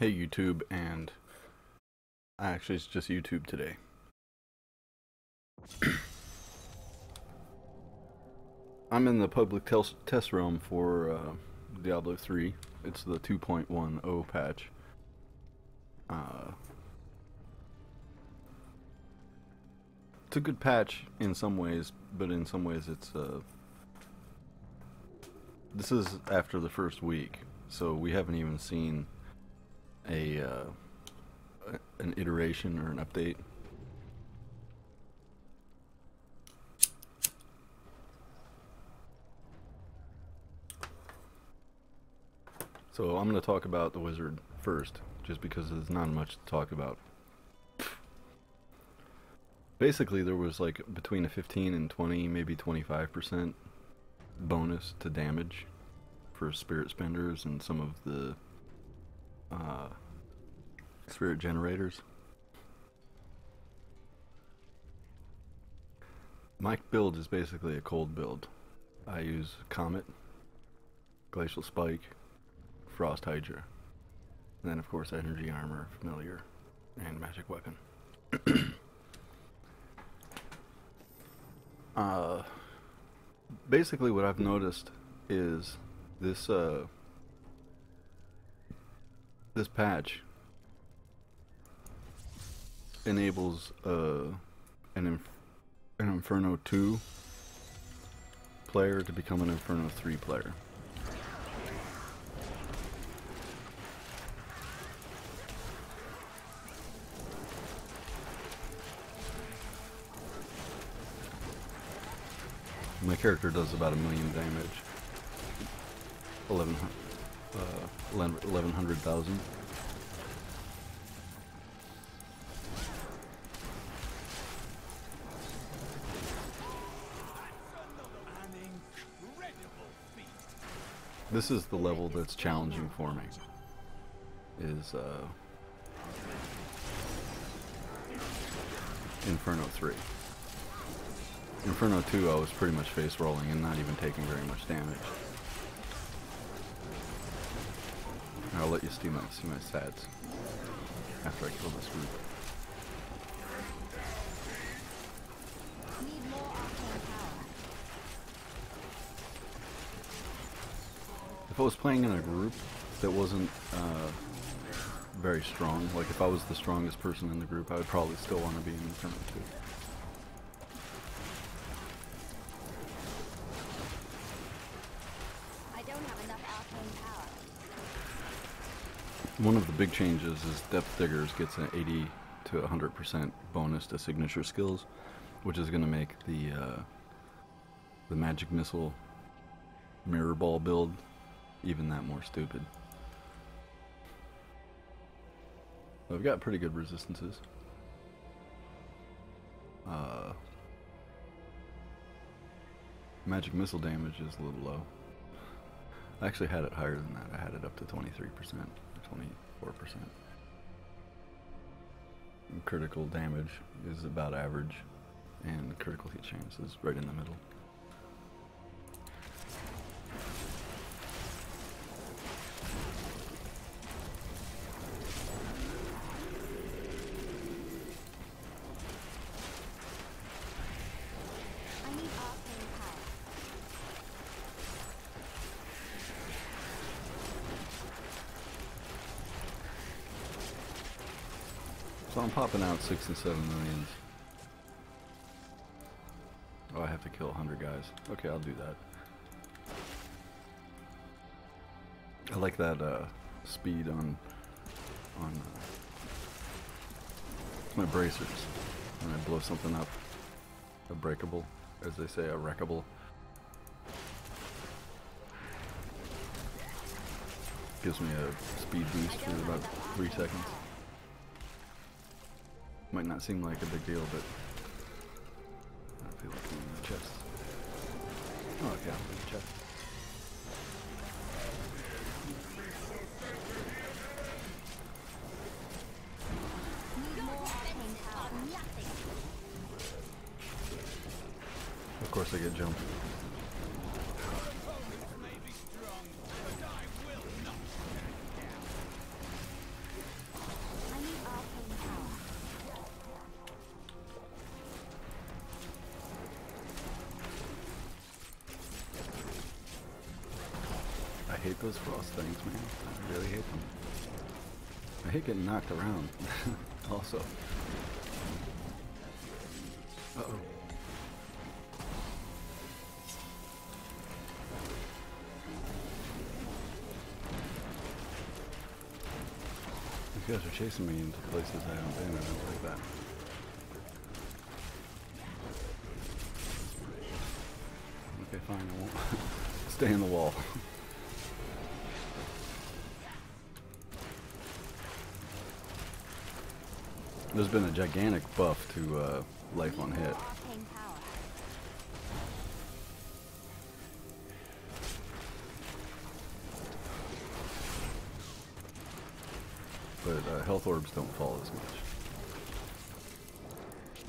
Hey YouTube, and actually it's just YouTube today. I'm in the public test realm for Diablo 3. It's the 2.10 patch. It's a good patch in some ways, but in some ways it's this is after the first week, so we haven't even seen an iteration or an update. So I'm going to talk about the wizard first, just because there's not much to talk about. Basically, there was like between a 15 and 20, maybe 25% bonus to damage for spirit spenders and some of the spirit generators. My build is basically a cold build. I use Comet, Glacial Spike, Frost Hydra, and then of course Energy Armor, Familiar, and Magic Weapon. Basically what I've noticed is this this patch enables an Inferno 2 player to become an Inferno 3 player. My character does about 1,000,000 damage. 1100,000. This is the level that's challenging for me. Is Inferno 3. Inferno 2 I was pretty much face rolling and not even taking very much damage. I'll let you see my stats after I kill this group. If I was playing in a group that wasn't very strong, like if I was the strongest person in the group, I would probably still want to be in Inferno 2. One of the big changes is Depth Diggers gets an 80 to 100% bonus to signature skills, which is going to make the Magic Missile Mirror Ball build even that more stupid. I've got pretty good resistances. Magic Missile damage is a little low. I actually had it higher than that. I had it up to 23%, 24%. And critical damage is about average, and critical hit chance is right in the middle. So I'm popping out 6 and 7 millions. Oh, I have to kill 100 guys. Okay, I'll do that. I like that speed on my bracers. When I blow something up, a breakable, as they say, a wreckable. Gives me a speed boost for about 3 seconds. Might not seem like a big deal, but I feel like I'm in the chest. Oh, okay, I'm in the chest. Of course I get jumped. hate those frost things, man. I really hate them. I hate getting knocked around. Also. Uh-oh. These guys are chasing me into places I haven't been. I don't like that. Okay, fine. I won't stay in the wall. There's been a gigantic buff to life on hit. But health orbs don't fall as much.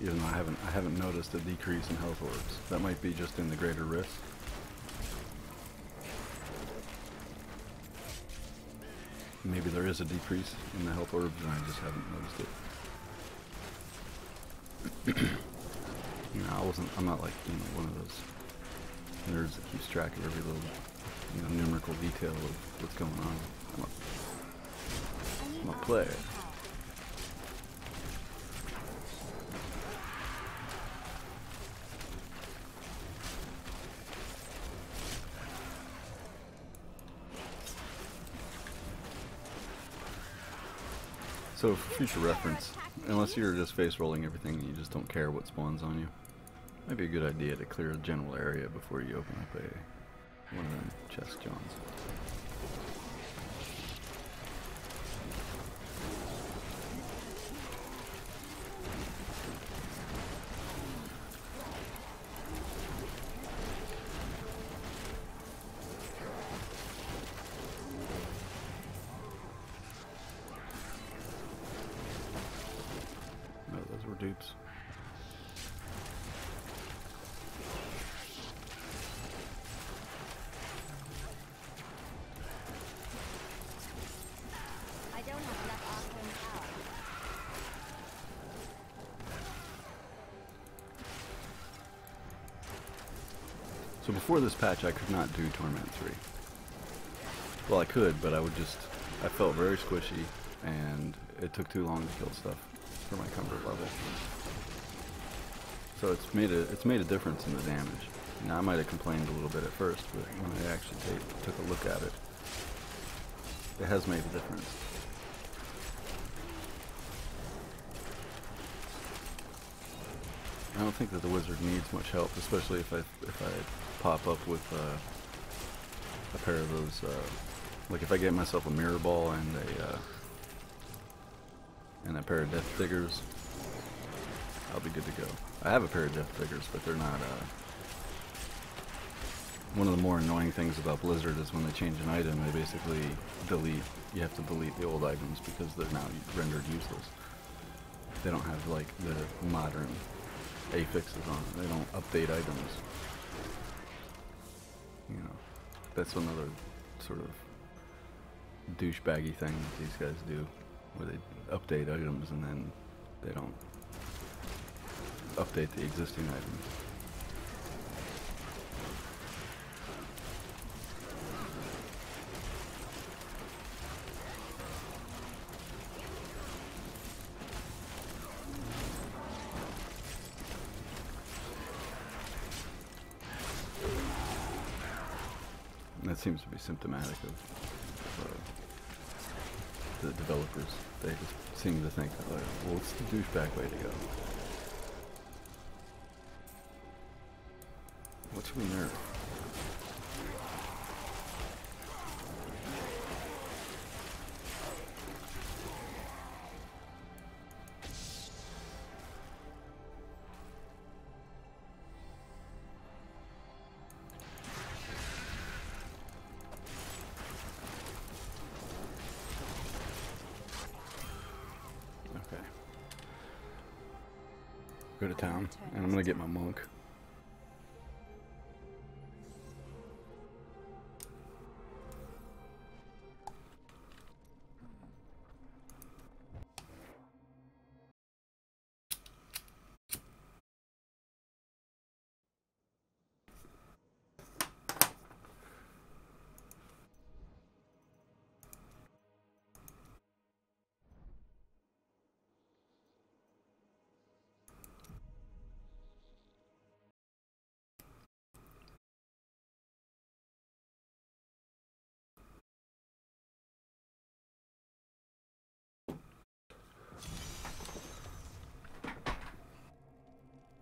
Even though I haven't noticed a decrease in health orbs. That might be just in the greater risk. Maybe there is a decrease in the health orbs and I just haven't noticed it. You know, I'm not like, you know, one of those nerds that keeps track of every little, you know, numerical detail of what's going on. I'm a player. So for future reference, unless you're just face rolling everything and you just don't care what spawns on you, might be a good idea to clear a general area before you open up one of them chest johns. No, those were dupes. So before this patch I could not do Torment 3. Well, I could, but I felt very squishy and it took too long to kill stuff for my comfort level. So it's made a difference in the damage. Now I might have complained a little bit at first, but when I actually took a look at it, it has made a difference. I don't think that the wizard needs much help, especially if I pop up with a pair of those. Like if I get myself a mirror ball and a pair of death diggers, I'll be good to go. I have a pair of death diggers, but they're not. One of the more annoying things about Blizzard is when they change an item, they basically delete. You have to delete the old items because they're now rendered useless. They don't have like the modern affixes on it. They don't update items. You know, that's another sort of douchebaggy thing that these guys do, where they update items and then they don't update the existing items. That seems to be symptomatic of the developers. They just seem to think that, like, well, it's the douchebag way to go. What's from there? Go to town, and I'm gonna get my monk.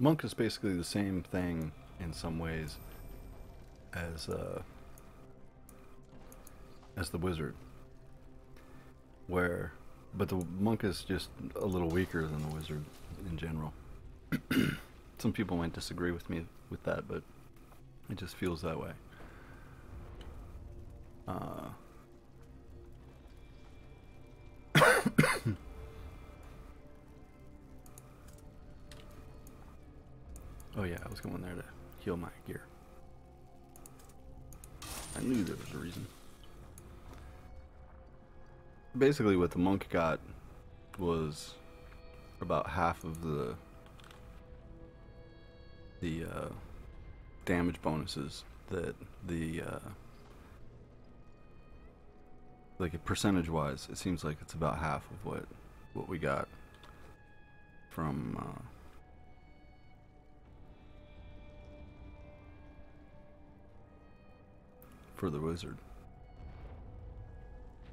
Monk is basically the same thing in some ways as the wizard, but the monk is just a little weaker than the wizard in general. Some people might disagree with me with that, but it just feels that way. Oh yeah, I was going there to heal my gear. I knew there was a reason. Basically what the monk got was about half of the damage bonuses that the like percentage wise, it seems like it's about half of what we got from for the wizard.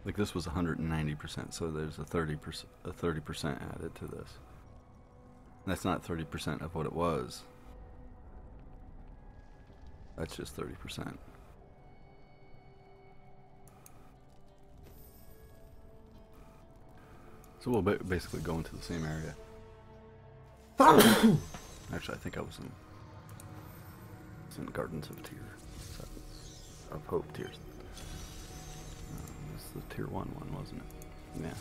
Like this was 190%, so there's a 30% added to this. That's not 30% of what it was. That's just 30%. So we'll basically go into the same area. Actually, I think I was in Gardens of Tear. Of Hope Tears. This is the Tier 1 one, wasn't it? Yeah.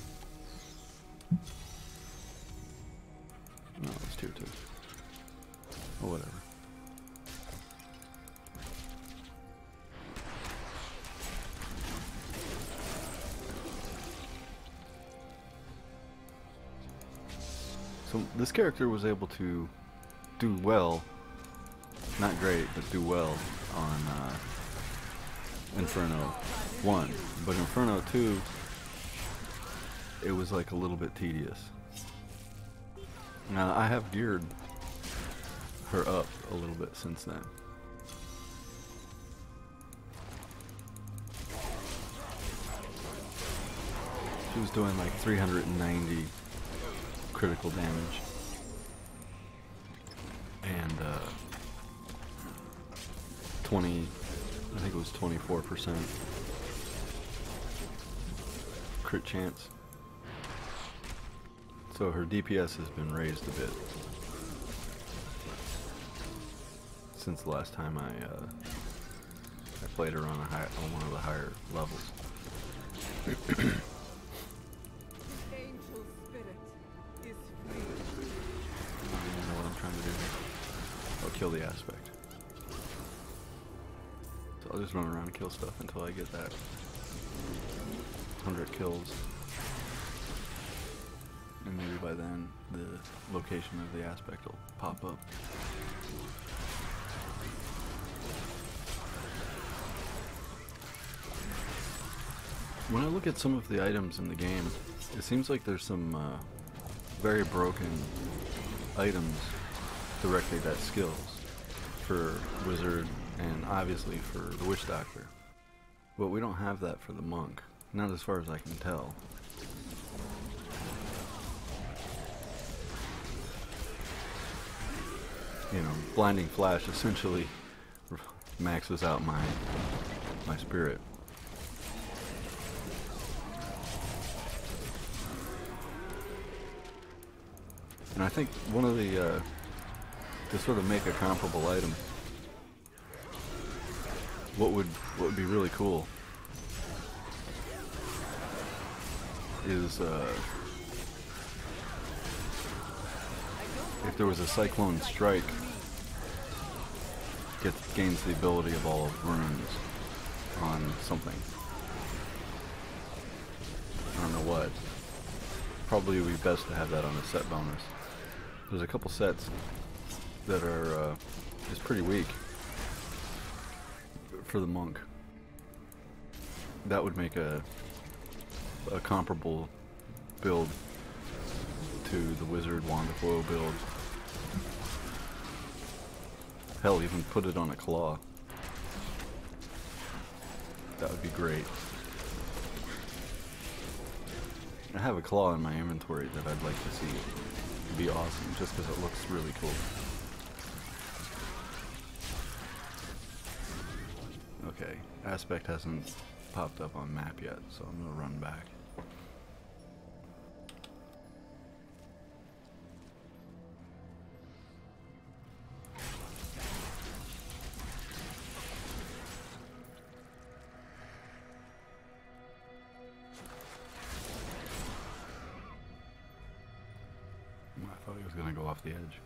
No, it was Tier 2. Or whatever. So this character was able to do well, not great, but do well on Inferno 1, but Inferno 2, it was like a little bit tedious. Now I have geared her up a little bit since then. She was doing like 390 critical damage and 20, I think it was 24% crit chance. So her DPS has been raised a bit since the last time I played her on one of the higher levels. Kill the aspect. So I'll just run around and kill stuff until I get that 100 kills. And maybe by then the location of the aspect will pop up. When I look at some of the items in the game, it seems like there's some very broken items directly at skills for wizard and obviously for the witch doctor, but we don't have that for the monk, not as far as I can tell. You know, blinding flash essentially maxes out my spirit. And I think one of the to sort of make a comparable item, what would be really cool is if there was a Cyclone Strike, gains the ability of all runes on something. I don't know what. Probably would be best to have that on a set bonus. There's a couple sets that are just pretty weak for the monk. That would make a comparable build to the wizard wand of woe build. Hell, even put it on a claw. That would be great. I have a claw in my inventory that I'd like to see. It'd be awesome just because it looks really cool. Okay, aspect hasn't popped up on map yet, so I'm gonna run back. I thought he was gonna go off the edge.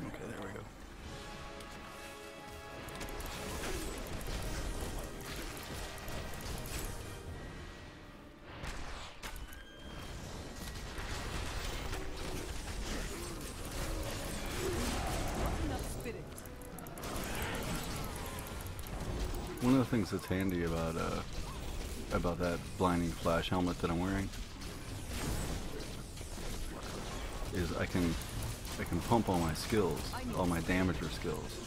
Okay, there we go. One of the things that's handy about that blinding flash helmet that I'm wearing is I can pump all my skills, all my damager skills,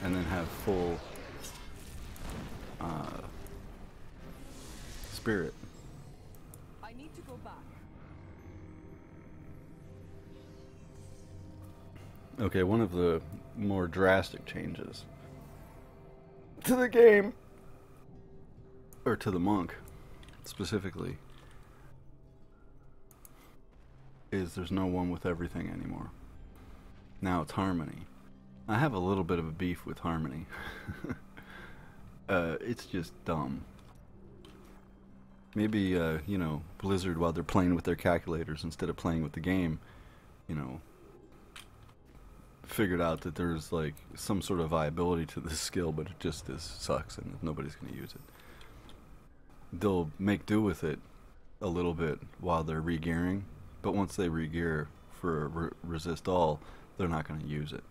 and then have full spirit. I need to go back. Okay, one of the more drastic changes to the game, or to the monk specifically, is there's no one with everything anymore. Now it's harmony. I have a little bit of a beef with harmony. It's just dumb. Maybe, you know, Blizzard, while they're playing with their calculators instead of playing with the game, you know, figured out that there's like some sort of viability to this skill, but it just sucks and nobody's going to use it. They'll make do with it a little bit while they're re-gearing, but once they re-gear for resist all, they're not going to use it.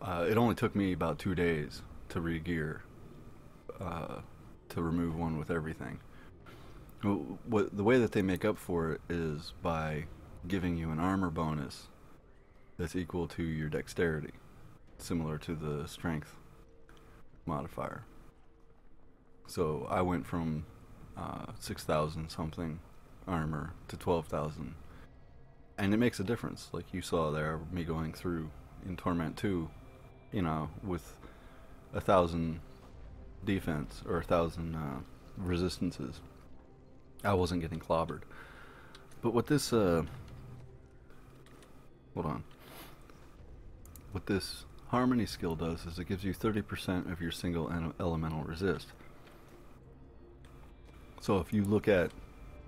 It only took me about 2 days to re-gear, to remove one with everything. The way that they make up for it is by giving you an armor bonus that's equal to your dexterity, similar to the strength modifier. So I went from 6,000 something armor to 12,000, and it makes a difference. Like you saw there, me going through in Torment 2, you know, with 1,000 defense or 1,000 resistances, I wasn't getting clobbered. But what this hold on. What this harmony skill does is it gives you 30% of your single elemental resist. So if you look at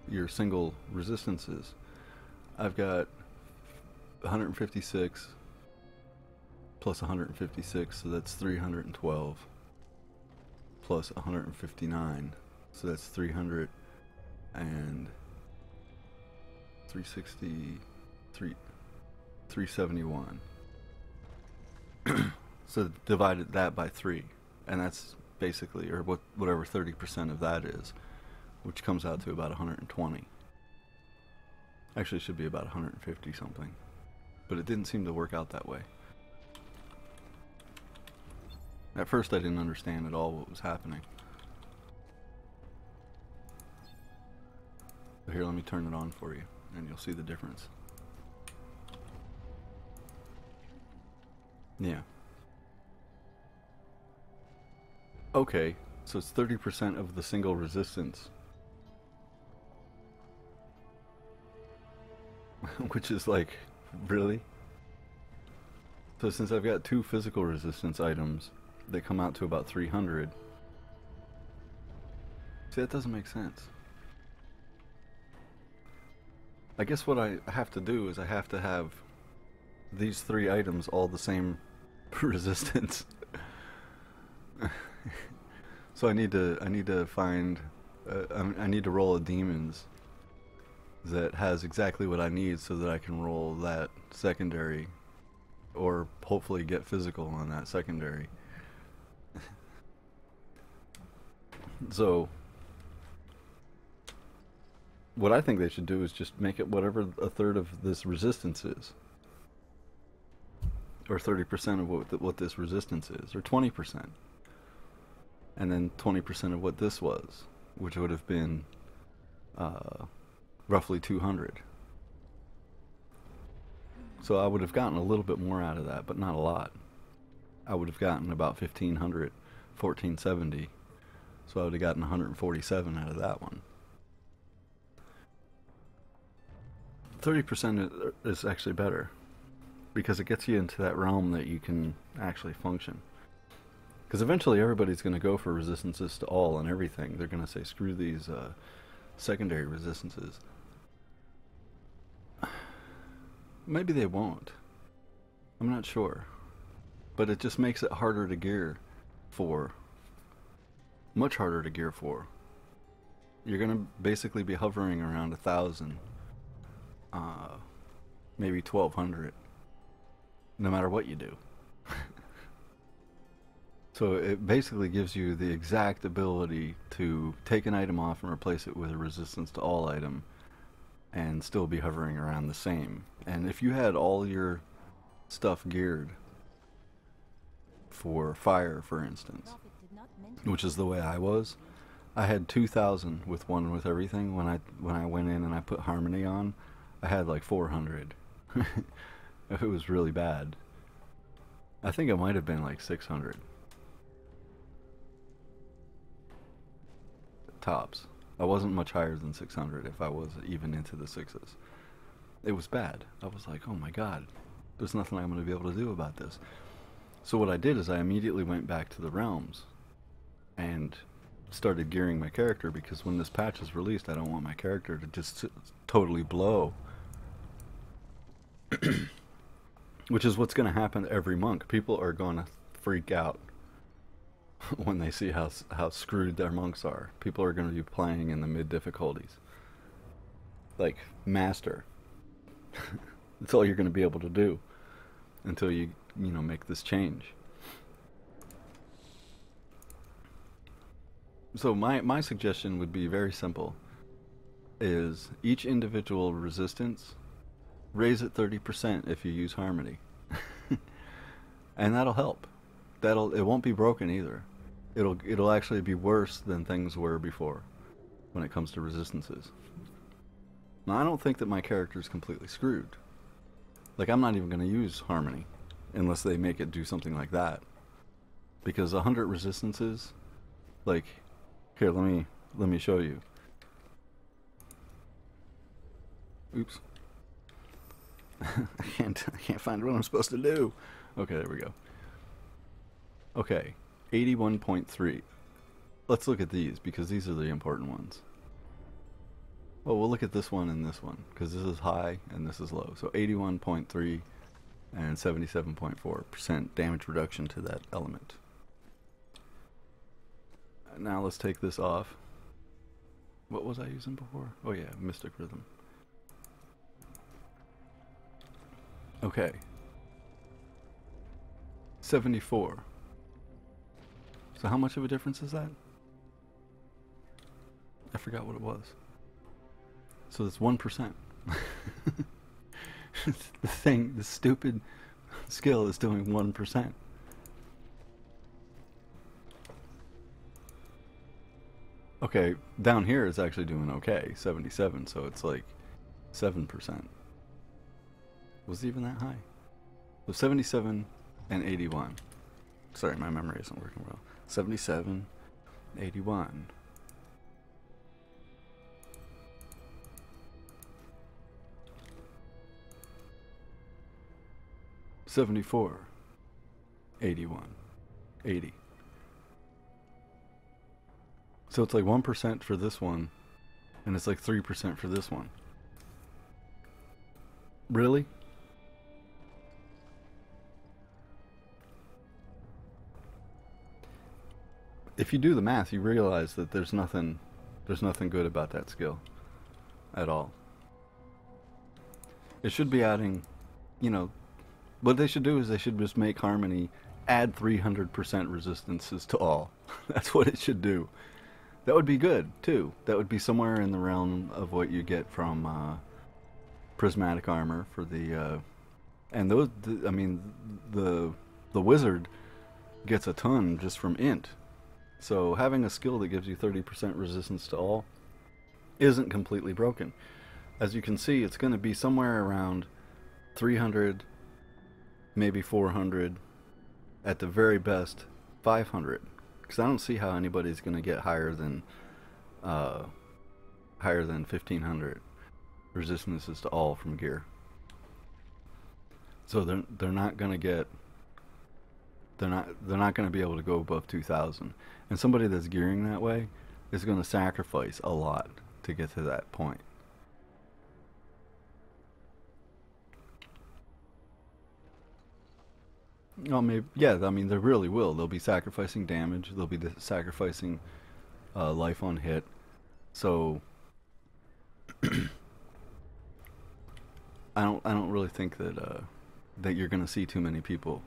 your single resistances, I've got 156 plus 156, so that's 312, plus 159, so that's 300 and 371. So divided that by 3, and that's basically, or whatever 30% of that is, which comes out to about 120. Actually, it should be about 150 something, but it didn't seem to work out that way. At first I didn't understand at all what was happening. So here, let me turn it on for you, and you'll see the difference. Yeah. Okay, so it's 30% of the single resistance. Which is like, really? So since I've got 2 physical resistance items, they come out to about 300. See, that doesn't make sense. I guess what I have to do is I have to have these 3 items all the same resistance. So I need to find I need to roll a demons that has exactly what I need so that I can roll that secondary, or hopefully get physical on that secondary. So what I think they should do is just make it whatever a third of this resistance is, or 30% of what this resistance is, or 20%, and then 20% of what this was, which would have been roughly 200. So I would have gotten a little bit more out of that, but not a lot. I would have gotten about 1500, 1470. So I would have gotten 147 out of that one. 30% is actually better, because it gets you into that realm that you can actually function. Because eventually everybody's going to go for resistances to all and everything. They're going to say, screw these secondary resistances. Maybe they won't. I'm not sure. But it just makes it harder to gear for. Much harder to gear for. You're going to basically be hovering around 1,000. Maybe 1,200. No matter what you do. So it basically gives you the exact ability to take an item off and replace it with a resistance to all item and still be hovering around the same. And if you had all your stuff geared for fire, for instance, which is the way I was, I had 2,000 with everything. When I went in and I put harmony on, I had like 400. It was really bad. I think it might have been like 600 tops. I wasn't much higher than 600 if I was even into the sixes. It was bad. I was like, oh my god, there's nothing I'm going to be able to do about this. So what I did is I immediately went back to the realms and started gearing my character, because when this patch is released, I don't want my character to just totally blow. Which is what's going to happen to every monk. People are going to freak out when they see how screwed their monks are. People are going to be playing in the mid difficulties, like master. That's all you're going to be able to do until you make this change. So my suggestion would be very simple: is each individual resistance, raise it 30% if you use harmony. And that'll help. It won't be broken either. It'll actually be worse than things were before when it comes to resistances. Now, I don't think that my character is completely screwed. Like, I'm not even going to use harmony unless they make it do something like that. Because 100 resistances, like, here, let me show you. Oops. I can't find what I'm supposed to do. Okay, there we go. Okay, 81.3. Let's look at these, because these are the important ones. Well, we'll look at this one and this one, because this is high and this is low. So 81.3 and 77.4% damage reduction to that element. Now let's take this off. What was I using before? Oh yeah, Mystic Rhythm. Okay. 74. So how much of a difference is that? I forgot what it was. So it's 1%. The stupid skill is doing 1%. Okay, down here it's actually doing okay, 77, so it's like 7%. Was it even that high? So 77 and 81. Sorry, my memory isn't working well. 77, 81. $74, 81, 80. So it's like 1% for this one, and it's like 3% for this one. Really? If you do the math, you realize that there's nothing good about that skill at all. It should be adding, what they should do is they should just make harmony add 300% resistances to all. That's what it should do. That would be good too. That would be somewhere in the realm of what you get from prismatic armor for the and those. I mean, the wizard gets a ton just from int. So having a skill that gives you 30% resistance to all isn't completely broken. As you can see, it's going to be somewhere around 300, maybe 400, at the very best 500. Because I don't see how anybody's going to get higher than 1500 resistances to all from gear. So they're not going to get they're not going to be able to go above 2000. And somebody that's gearing that way is going to sacrifice a lot to get to that point. Oh, maybe, yeah, I mean, they really will. They'll be sacrificing damage. They'll be sacrificing life on hit. So I don't really think that that you're going to see too many people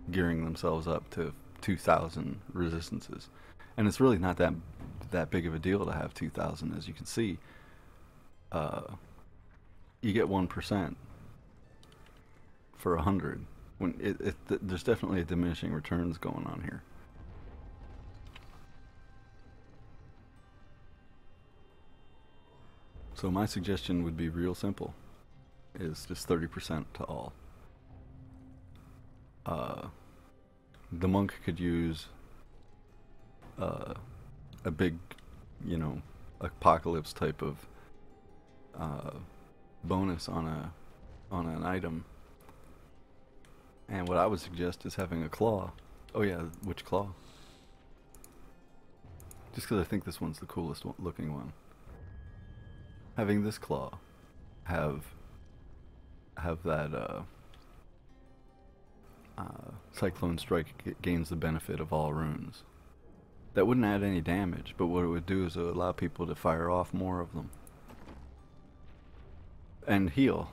gearing themselves up to 2,000 resistances, and it's really not that big of a deal to have 2,000. As you can see, you get 1% for 100. When there's definitely a diminishing returns going on here. So my suggestion would be real simple, is just 30% to all. The monk could use a big, apocalypse type of bonus on an item. And what I would suggest is having a claw. Oh yeah, which claw? Just because I think this one's the coolest looking one. Having this claw have that Cyclone Strike gains the benefit of all runes. That wouldn't add any damage, but what it would do is it would allow people to fire off more of them. And heal.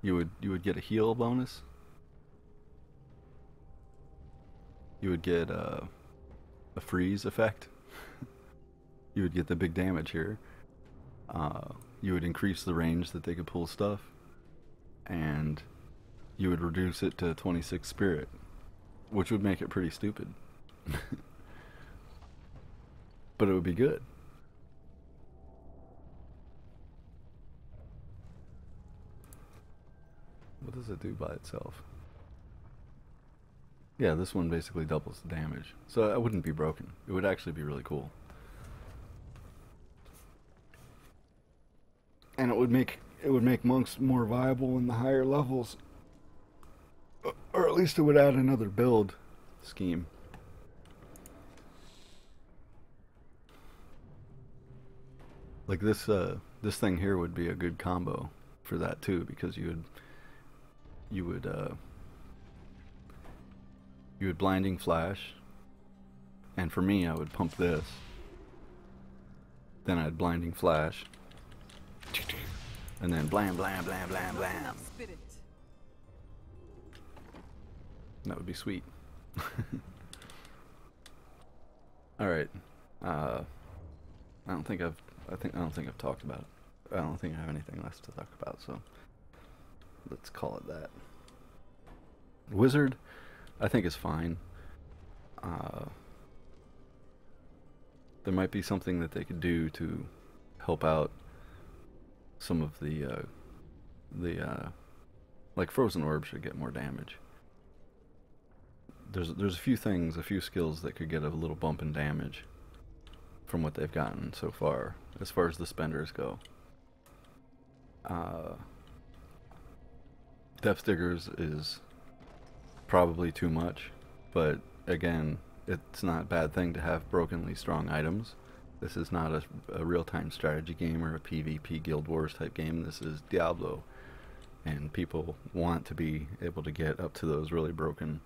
You would get a heal bonus. You would get a freeze effect. You would get the big damage here. You would increase the range that they could pull stuff, and you would reduce it to 26 spirit, which would make it pretty stupid. But it would be good. What does it do by itself? Yeah, this one basically doubles the damage. So it wouldn't be broken. It would actually be really cool. And it would make monks more viable in the higher levels. Or at least it would add another build scheme. Like this thing here would be a good combo for that too, because you would blinding flash, and for me I would pump this, then I'd blinding flash, and then blam blam blam blam blam. That would be sweet. All right. I don't think I've talked about it. I don't think I have anything left to talk about, so let's call it that. Wizard, I think is fine. There might be something that they could do to help out some of the like frozen orb should get more damage. There's a few skills that could get a little bump in damage from what they've gotten so far as the spenders go. Depth Diggers is probably too much, but again, it's not a bad thing to have brokenly strong items. This is not a real-time strategy game or a PvP Guild Wars type game. This is Diablo, and people want to be able to get up to those really broken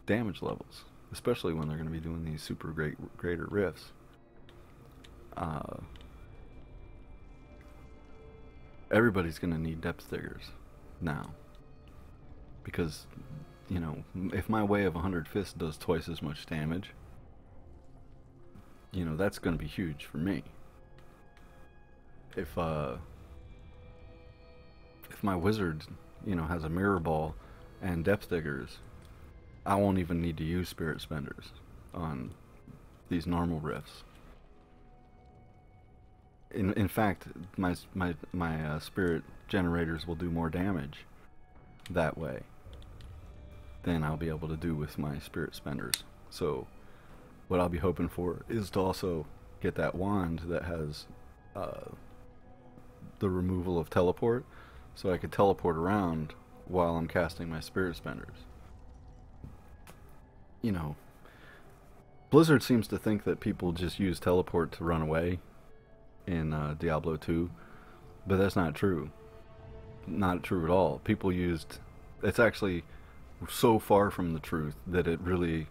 damage levels, especially when they're going to be doing these super greater rifts. Everybody's going to need Depth Diggers now, because if my Way of 100 Fists does twice as much damage, you know, that's going to be huge for me. If my wizard, you know, has a mirror ball and depth diggers, I won't even need to use spirit spenders on these normal rifts. In fact, my spirit generators will do more damage that way than I'll be able to do with my spirit spenders. So what I'll be hoping for is to also get that wand that has the removal of teleport, so I could teleport around while I'm casting my spirit spenders. You know, Blizzard seems to think that people just use teleport to run away in Diablo 2, but that's not true. Not true at all. People used... It's actually so far from the truth that it really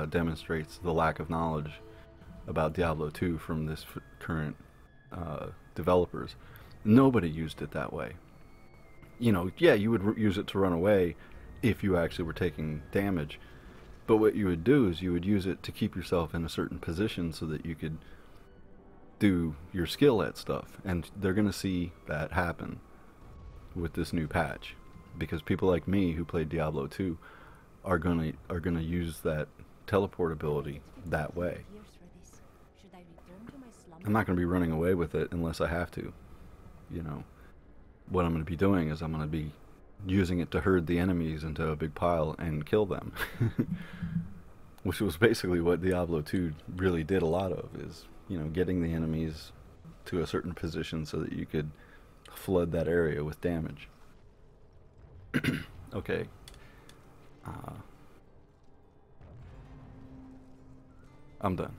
demonstrates the lack of knowledge about Diablo 2 from this current developers. Nobody used it that way. You know, yeah, you would use it to run away if you actually were taking damage, but what you would do is you would use it to keep yourself in a certain position so that you could do your skill at stuff, and they're going to see that happen with this new patch, because people like me who played Diablo 2 are going to use that teleport ability that way. I'm not going to be running away with it unless I have to. You know, what I'm going to be doing is I'm going to be using it to herd the enemies into a big pile and kill them. Which was basically what Diablo 2 really did a lot of, is, you know, getting the enemies to a certain position so that you could flood that area with damage. Okay. I'm done.